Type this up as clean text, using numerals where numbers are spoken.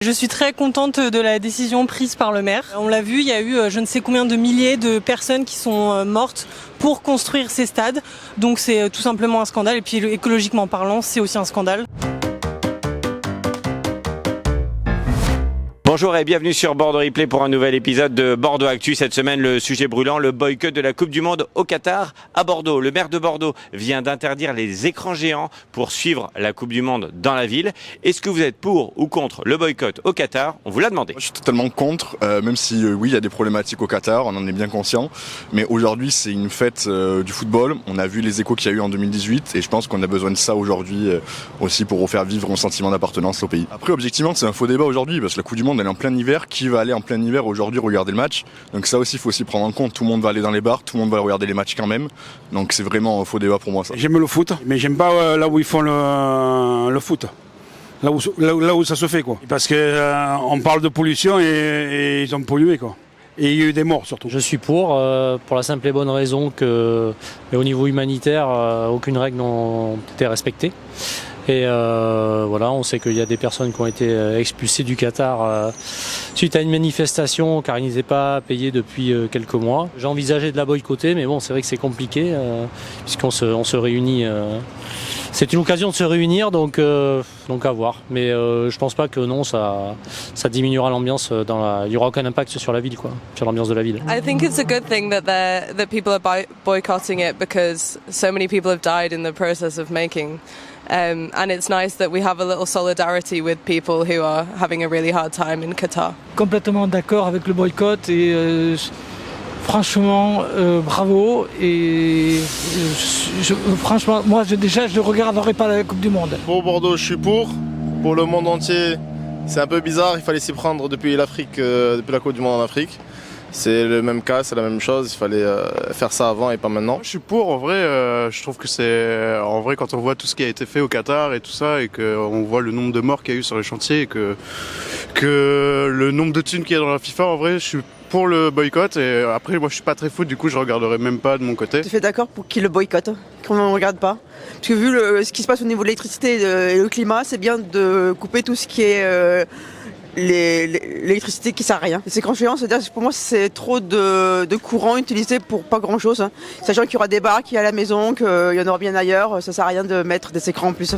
Je suis très contente de la décision prise par le maire. On l'a vu, il y a eu je ne sais combien de milliers de personnes qui sont mortes pour construire ces stades. Donc c'est tout simplement un scandale. Et puis écologiquement parlant, c'est aussi un scandale. Bonjour et bienvenue sur Bordeaux Replay pour un nouvel épisode de Bordeaux Actu. Cette semaine, le sujet brûlant, le boycott de la Coupe du Monde au Qatar à Bordeaux. Le maire de Bordeaux vient d'interdire les écrans géants pour suivre la Coupe du Monde dans la ville. Est-ce que vous êtes pour ou contre le boycott au Qatar? On vous l'a demandé. Moi, je suis totalement contre, même si oui, il y a des problématiques au Qatar, on en est bien conscient. Mais aujourd'hui, c'est une fête du football. On a vu les échos qu'il y a eu en 2018 et je pense qu'on a besoin de ça aujourd'hui aussi pour refaire vivre un sentiment d'appartenance au pays. Après, objectivement, c'est un faux débat aujourd'hui parce que la Coupe du Monde, elle est en plein hiver. Qui va aller en plein hiver aujourd'hui regarder le match? Donc ça aussi, il faut aussi prendre en compte. Tout le monde va aller dans les bars, tout le monde va regarder les matchs quand même. Donc c'est vraiment un faux débat pour moi, ça. J'aime le foot, mais j'aime pas là où ils font le foot. Là où ça se fait, quoi. Parce que on parle de pollution et ils ont pollué, quoi. Et il y a eu des morts surtout. Je suis pour la simple et bonne raison que au niveau humanitaire, aucune règle n'a été respectée. Et voilà, on sait qu'il y a des personnes qui ont été expulsées du Qatar suite à une manifestation car ils n'étaient pas payés depuis quelques mois. J'ai envisagé de la boycotter, mais bon, c'est vrai que c'est compliqué puisqu'on se réunit. C'est une occasion de se réunir, donc à voir. Mais je pense pas que non, ça diminuera l'ambiance il y aura aucun impact sur la ville, quoi, sur l'ambiance de la ville. I think it's a good thing that people are boycotting it because so many people have died in the process of making. And it's nice that we have a little solidarity with people who are having a really hard time in Qatar. Complètement d'accord avec le boycott et franchement bravo et franchement moi je ne regarderai pas la Coupe du Monde. Pour Bordeaux je suis pour le monde entier c'est un peu bizarre, il fallait s'y prendre depuis l'Afrique, depuis la Coupe du Monde en Afrique. C'est le même cas, c'est la même chose, il fallait faire ça avant et pas maintenant. Je suis pour, en vrai, je trouve que c'est... En vrai, quand on voit tout ce qui a été fait au Qatar et tout ça, et qu'on voit le nombre de morts qu'il y a eu sur les chantiers, et que le nombre de thunes qu'il y a dans la FIFA, en vrai, je suis pour le boycott. Et après, moi, je suis pas très foot, du coup, je regarderai même pas de mon côté. Je suis d'accord pour qu'il le boycotte, qu'on ne regarde pas. Parce que vu ce qui se passe au niveau de l'électricité et le climat, c'est bien de couper tout ce qui est... l'électricité qui sert à rien. Les écrans géants, c'est-à-dire que pour moi c'est trop de courant utilisé pour pas grand chose. Sachant qu'il y aura des bars qui à la maison, qu'il y en aura bien ailleurs, ça sert à rien de mettre des écrans en plus.